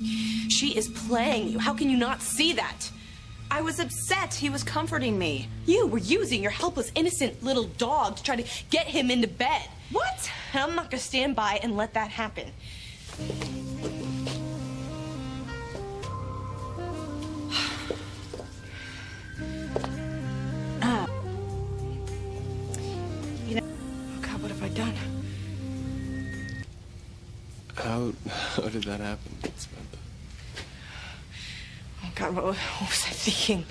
She is playing you. How can you not see that? I was upset. He was comforting me. You were using your helpless, innocent little dog to try to get him into bed. What? And I'm not going to stand by and let that happen. You know, oh God, what have I done? How did that happen, Samantha? Oh God, what was I thinking?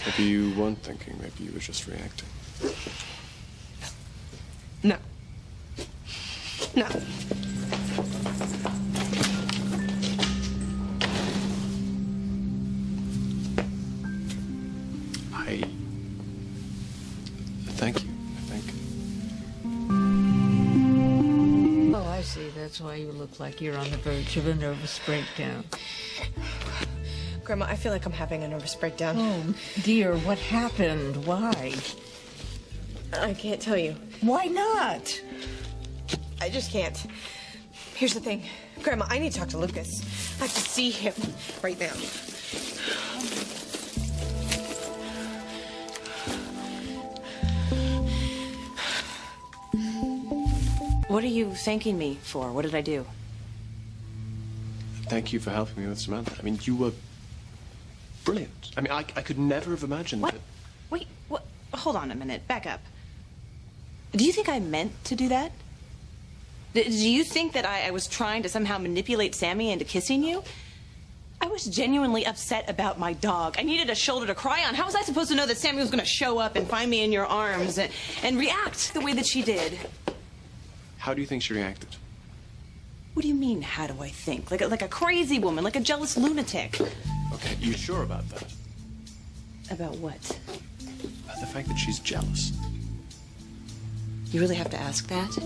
Maybe you weren't thinking. Maybe you were just reacting. No. No. Thank you. Oh, I see. That's why you look like you're on the verge of a nervous breakdown. Grandma, I feel like I'm having a nervous breakdown. Oh, dear, what happened? Why? I can't tell you. Why not? I just can't. Here's the thing. Grandma, I need to talk to Lucas. I have to see him right now. What are you thanking me for? What did I do? Thank you for helping me with Samantha. I mean, you were brilliant. I mean, I could never have imagined What? that. Wait, what? Hold on a minute. Back up. Do you think I meant to do that? Do you think that I was trying to somehow manipulate Sammy into kissing you? I was genuinely upset about my dog. I needed a shoulder to cry on. How was I supposed to know that Sammy was going to show up and find me in your arms and react the way that she did? How do you think she reacted? What do you mean, how do I think? Like a crazy woman, like a jealous lunatic. Okay, you sure about that? About what? About the fact that she's jealous. You really have to ask that?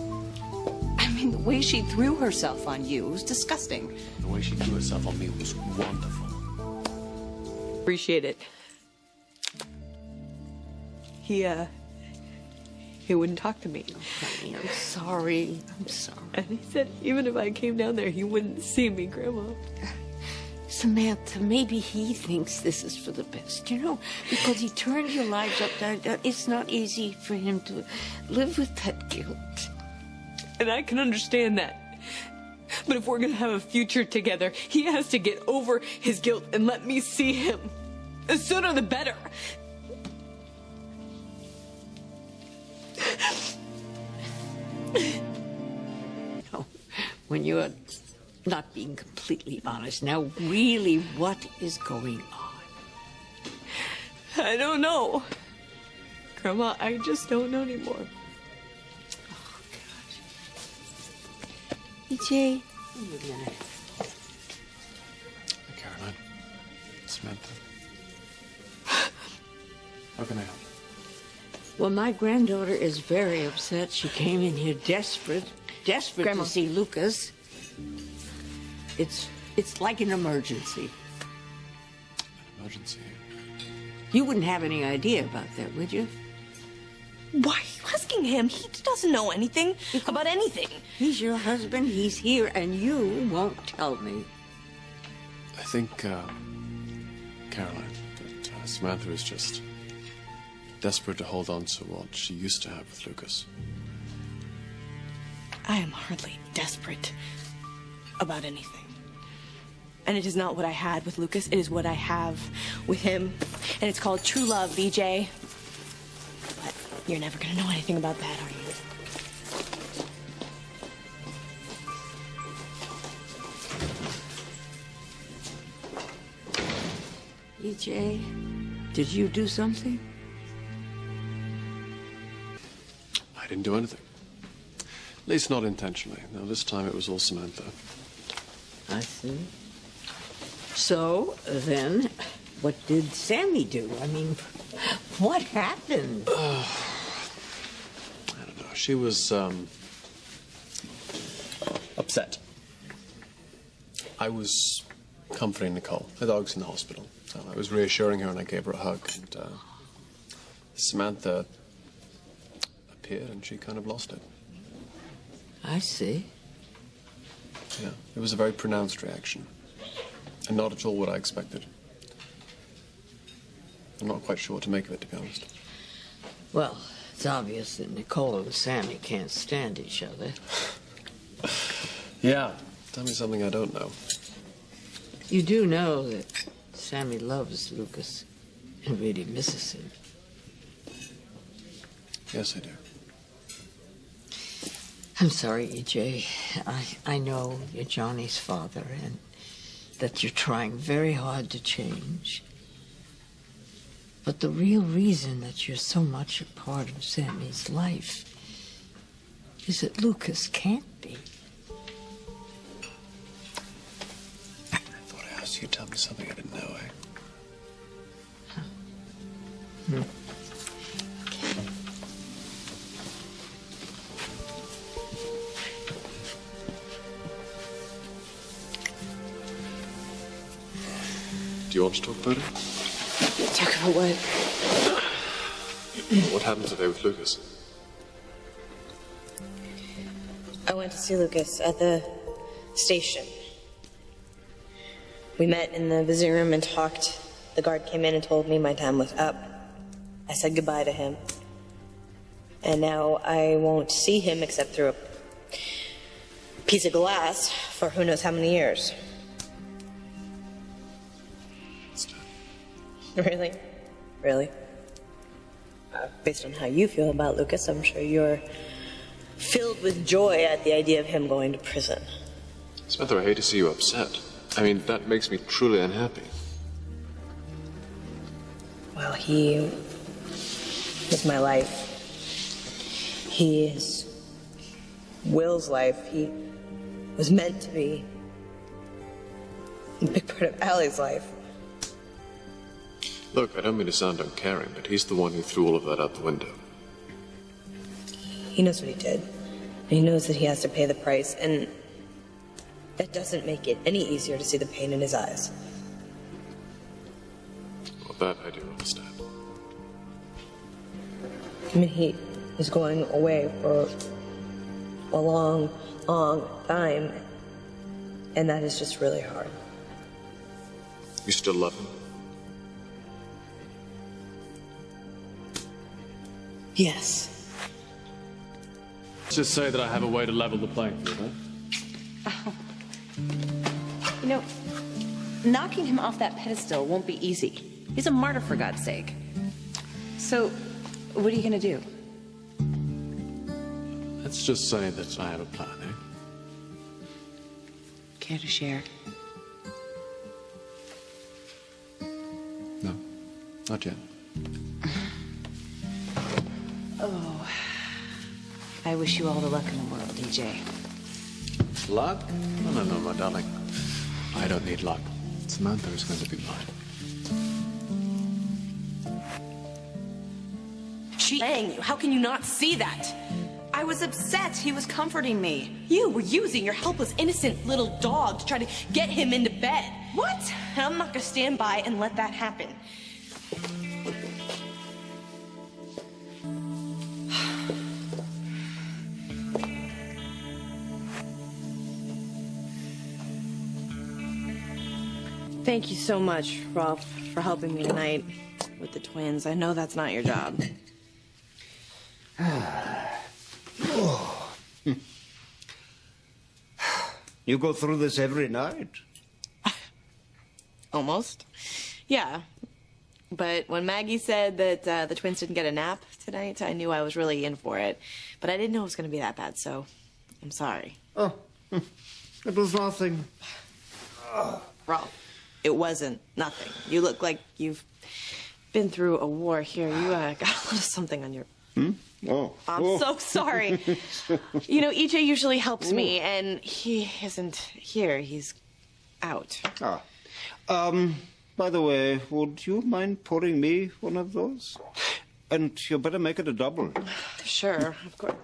I mean, the way she threw herself on you was disgusting. The way she threw herself on me was wonderful. Appreciate it. He wouldn't talk to me. Oh, honey, I'm sorry. I'm sorry. And he said even if I came down there, he wouldn't see me, Grandma. Samantha, maybe he thinks this is for the best, you know, because he turned your lives upside down. It's not easy for him to live with that guilt. And I can understand that. But if we're gonna have a future together, he has to get over his guilt and let me see him. The sooner the better. No, when you're not being completely honest, now really what is going on? I don't know. Grandma, I just don't know anymore. Oh, God. EJ, wait a minute. Caroline. Samantha. How can I help? Well, my granddaughter is very upset. She came in here desperate Grandma. to see Lucas. It's like an emergency. An emergency? You wouldn't have any idea about that, would you? Why are you asking him? He doesn't know anything about anything. He's your husband, he's here, and you won't tell me. I think, Caroline, that Samantha is just desperate to hold on to what she used to have with Lucas. I am hardly desperate about anything. And it is not what I had with Lucas. It is what I have with him. And it's called true love, BJ. But you're never going to know anything about that, are you? EJ, did you do something? I didn't do anything. At least not intentionally. Now, this time it was all Samantha. I see. So, then, what did Sammy do? I mean, what happened? I don't know. She was, upset. I was comforting Nicole. Her dog's in the hospital. So I was reassuring her and I gave her a hug. And, Samantha appeared and she kind of lost it. I see. Yeah, it was a very pronounced reaction. And not at all what I expected. I'm not quite sure what to make of it, to be honest. Well, it's obvious that Nicole and Sammy can't stand each other. Yeah. Tell me something I don't know. You do know that Sammy loves Lucas and really misses him. Yes, I do. I'm sorry, EJ. I know you're Johnny's father and that you're trying very hard to change. But the real reason that you're so much a part of Sammy's life is that Lucas can't be. I thought I asked you to tell me something I didn't know, eh? Huh. Hmm. Do you want to talk about it? Talk about what? What happened today with Lucas? I went to see Lucas at the station. We met in the visiting room and talked. The guard came in and told me my time was up. I said goodbye to him. And now I won't see him except through a piece of glass for who knows how many years. Really? Really? Based on how you feel about Lucas, I'm sure you're filled with joy at the idea of him going to prison. Samantha, I hate to see you upset. I mean, that makes me truly unhappy. Well, he was my life. He is Will's life. He was meant to be a big part of Allie's life. Look, I don't mean to sound uncaring, but he's the one who threw all of that out the window. He knows what he did. And he knows that he has to pay the price, and that doesn't make it any easier to see the pain in his eyes. Well, that I do understand. I mean, he is going away for a long, long time, and that is just really hard. You still love him? Yes. Let's just say that I have a way to level the playing field, huh? You know, knocking him off that pedestal won't be easy. He's a martyr, for God's sake. So, what are you gonna do? Let's just say that I have a plan, eh? Care to share? No, not yet. Oh, I wish you all the luck in the world, DJ. Luck? No, my darling. I don't need luck. Samantha is going to be mine. She's playing you. How can you not see that? I was upset. He was comforting me. You were using your helpless, innocent little dog to try to get him into bed. What? And I'm not going to stand by and let that happen. Thank you so much, Rolf, for helping me tonight with the twins. I know that's not your job. You go through this every night? Almost. Yeah. But when Maggie said that the twins didn't get a nap tonight, I knew I was really in for it. But I didn't know it was going to be that bad, so I'm sorry. Oh, it was nothing. Rolf, it wasn't nothing. You look like you've been through a war here. You got a little something on your... Oh. I'm so sorry. You know, EJ usually helps me, and he isn't here. He's out. By the way, would you mind pouring me one of those? And you better make it a double. Sure, of course.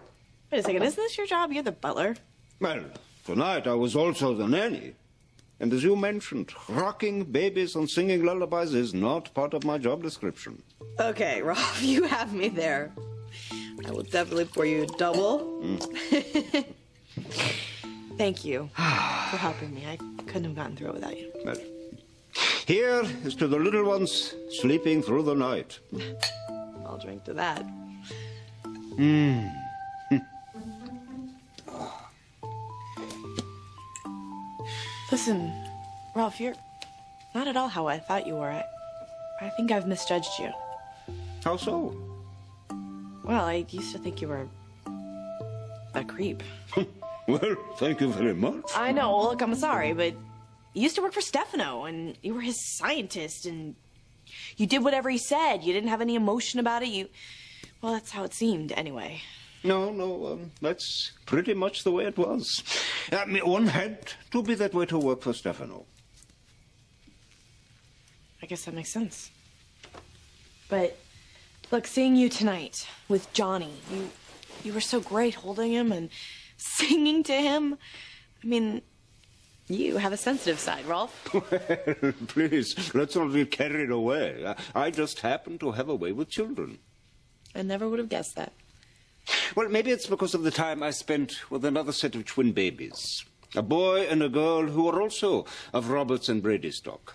Wait a second, isn't this your job? You're the butler. Well, tonight I was also the nanny. And as you mentioned, rocking babies and singing lullabies is not part of my job description. Okay, Rob, you have me there. I will definitely pour you a double. Thank you for helping me. I couldn't have gotten through it without you. Well, Here is to the little ones sleeping through the night. I'll drink to that. Listen, Ralph, you're not at all how I thought you were. I think I've misjudged you. How so? Well, I used to think you were a creep. Well, thank you very much. I know. Look, I'm sorry, but you used to work for Stefano, and you were his scientist, and you did whatever he said. You didn't have any emotion about it. Well, that's how it seemed, anyway. No, that's pretty much the way it was. I mean, one had to be that way to work for Stefano. I guess that makes sense. But, look, seeing you tonight with Johnny, you were so great holding him and singing to him. I mean, you have a sensitive side, Rolf. Well, please, let's not get carried away. I just happen to have a way with children. I never would have guessed that. Well, maybe it's because of the time I spent with another set of twin babies. A boy and a girl who are also of Roberts and Brady stock.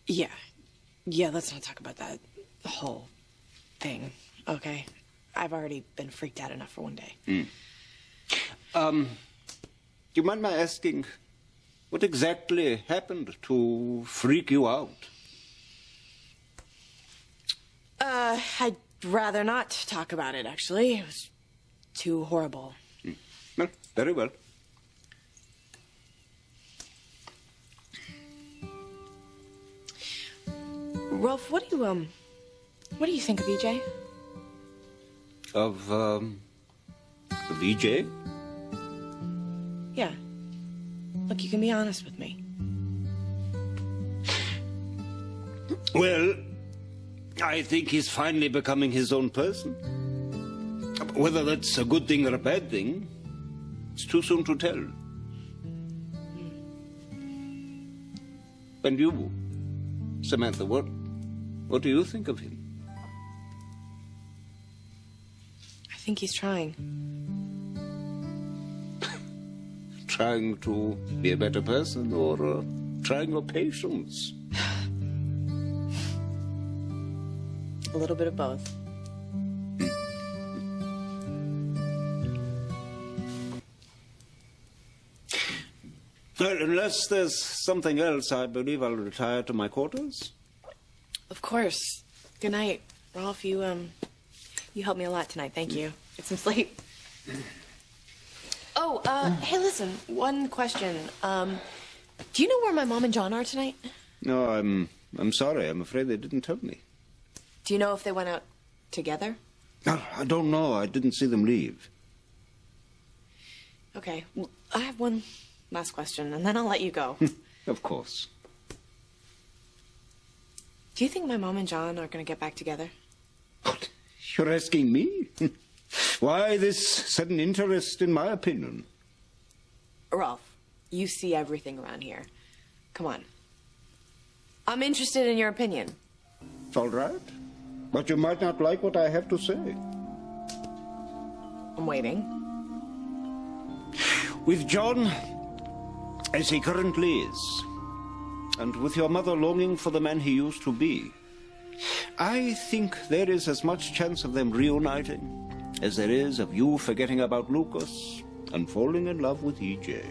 Yeah, let's not talk about that whole thing, okay? I've already been freaked out enough for one day. Do you mind my asking what exactly happened to freak you out? I'd rather not talk about it, actually. It was too horrible. Well, very well. Rolf, what do you think of EJ? Of VJ? Yeah. Look, you can be honest with me. Well, I think he's finally becoming his own person. Whether that's a good thing or a bad thing, it's too soon to tell. And you, Samantha, what do you think of him? I think he's trying. Trying to be a better person or trying your patience? A little bit of both. Well, unless there's something else, I believe I'll retire to my quarters. Of course. Good night, Rolf. You helped me a lot tonight. Thank you. Get some sleep. Oh, hey, listen. One question. Do you know where my mom and John are tonight? No, I'm sorry. I'm afraid they didn't tell me. Do you know if they went out together? No, I don't know. I didn't see them leave. Okay. Well, I have one last question, and then I'll let you go. Of course. Do you think my mom and John are going to get back together? What? You're asking me? Why this sudden interest in my opinion? Rolf, you see everything around here. Come on. I'm interested in your opinion. All right. But you might not like what I have to say. I'm waiting. With John, as he currently is, and with your mother longing for the man he used to be, I think there is as much chance of them reuniting as there is of you forgetting about Lucas and falling in love with EJ.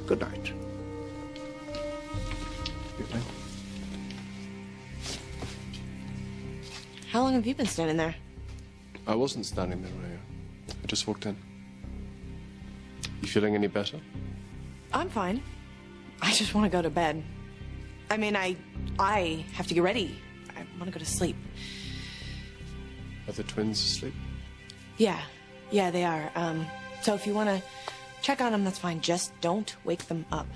Good night. Good night. How long have you been standing there? I wasn't standing there, Rhea. I just walked in. You feeling any better? I'm fine. I just want to go to bed. I mean, I have to get ready. I want to go to sleep. Are the twins asleep? Yeah, they are. So if you want to check on them, that's fine. Just don't wake them up.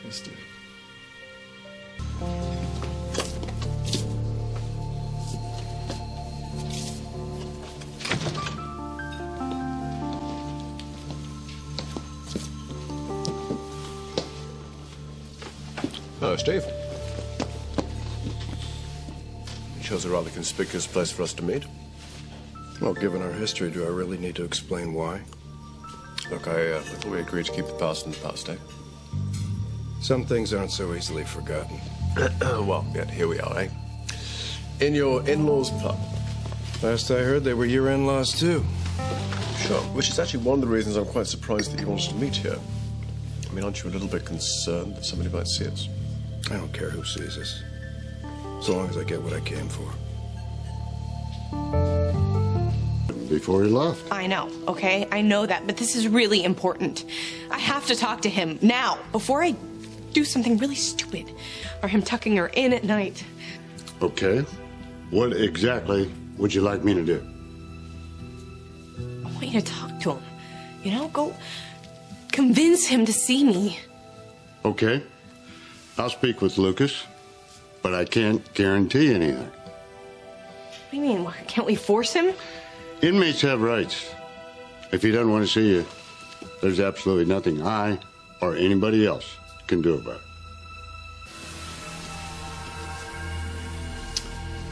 Yes, dear. Oh, Steve. Chose a rather conspicuous place for us to meet. Well, given our history, do I really need to explain why? Look, I thought we agreed to keep the past in the past, eh? Some things aren't so easily forgotten. Well, yeah, here we are, eh? In your in-laws' pub. Last I heard, they were your in-laws, too. Sure. Which is actually one of the reasons I'm quite surprised that you wanted to meet here. I mean, aren't you a little bit concerned that somebody might see us? I don't care who sees us, so long as I get what I came for. Before he left. I know, okay? I know that, but this is really important. I have to talk to him now, before I do something really stupid, or him tucking her in at night. Okay. What exactly would you like me to do? I want you to talk to him. You know, go convince him to see me. Okay. I'll speak with Lucas, but I can't guarantee anything. What do you mean? Can't we force him? Inmates have rights. If he doesn't want to see you, there's absolutely nothing I or anybody else can do about it.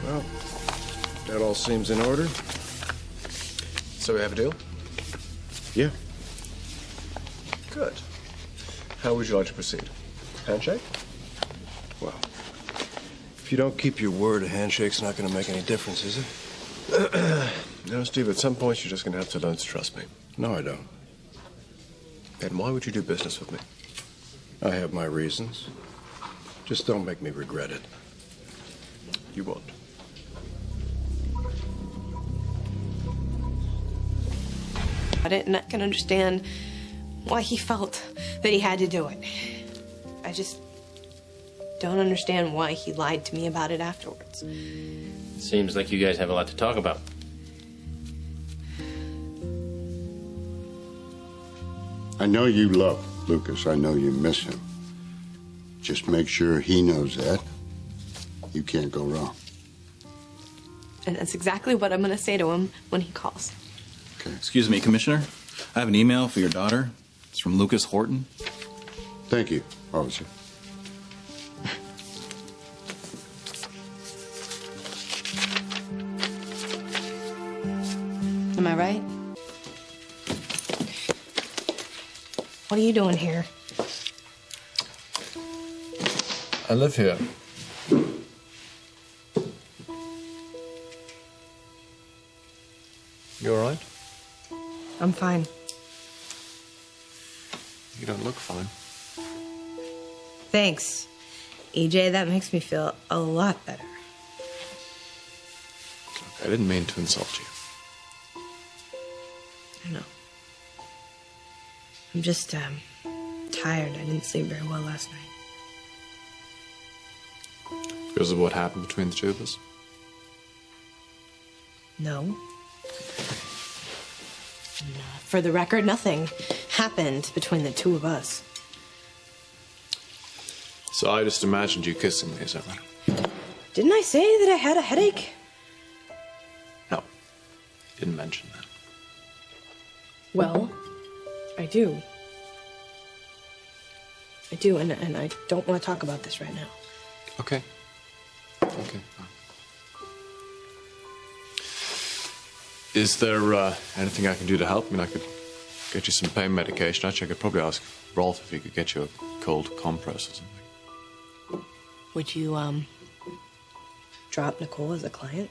Well, that all seems in order. So we have a deal? Yeah. Good. How would you like to proceed? Handshake? Well, if you don't keep your word, a handshake's not going to make any difference, is it? No, Steve, at some point you're just going to have to learn to trust me. No, I don't. Then why would you do business with me? I have my reasons. Just don't make me regret it. You won't. And I can understand why he felt that he had to do it. I just don't understand why he lied to me about it afterwards. Seems like you guys have a lot to talk about. I know you love Lucas. I know you miss him. Just make sure he knows that. You can't go wrong. And that's exactly what I'm going to say to him when he calls. Okay. Excuse me, Commissioner. I have an email for your daughter. It's from Lucas Horton. Thank you, officer. Am I right? What are you doing here? I live here. You all right? I'm fine. You don't look fine. Thanks, EJ. That makes me feel a lot better. I didn't mean to insult you. I know. I'm just, tired. I didn't sleep very well last night. Because of what happened between the two of us? No. For the record, nothing happened between the two of us. So I just imagined you kissing me, is that right? Didn't I say that I had a headache? No. Didn't mention that. Well, I do. I do, and I don't want to talk about this right now. Okay. Okay, fine. Is there anything I can do to help? I mean, I could get you some pain medication. Actually, I could probably ask Rolf if he could get you a cold compress or something. Would you, drop Nicole as a client?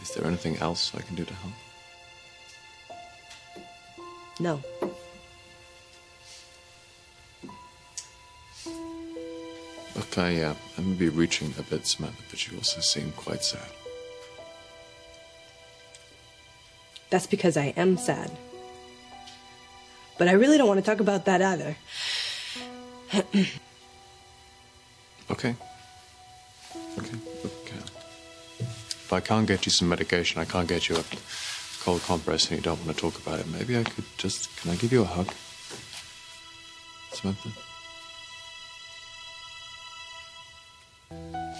Is there anything else I can do to help? No. Look, I may be reaching a bit, Samantha, but you also seem quite sad. That's because I am sad. But I really don't want to talk about that either. Okay. Okay. Look, if I can't get you some medication, I can't get you a cold compress, and you don't want to talk about it, maybe I could just... Can I give you a hug? Samantha?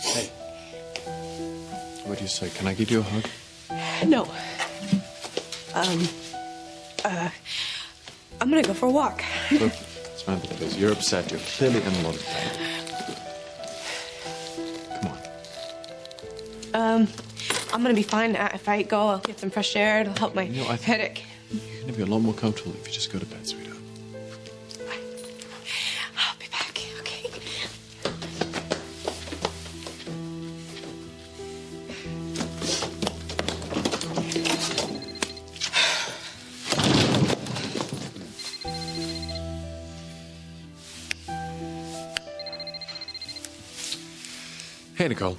Hey. What do you say? Can I give you a hug? No. I'm gonna go for a walk. Look, Samantha, please, you're upset. You're clearly in a lot of pain. Come on. I'm gonna be fine. If I go, I'll get some fresh air. It'll help my headache. You're gonna be a lot more comfortable if you just go to bed, sweetheart. I'll be back, okay? Hey, Nicole.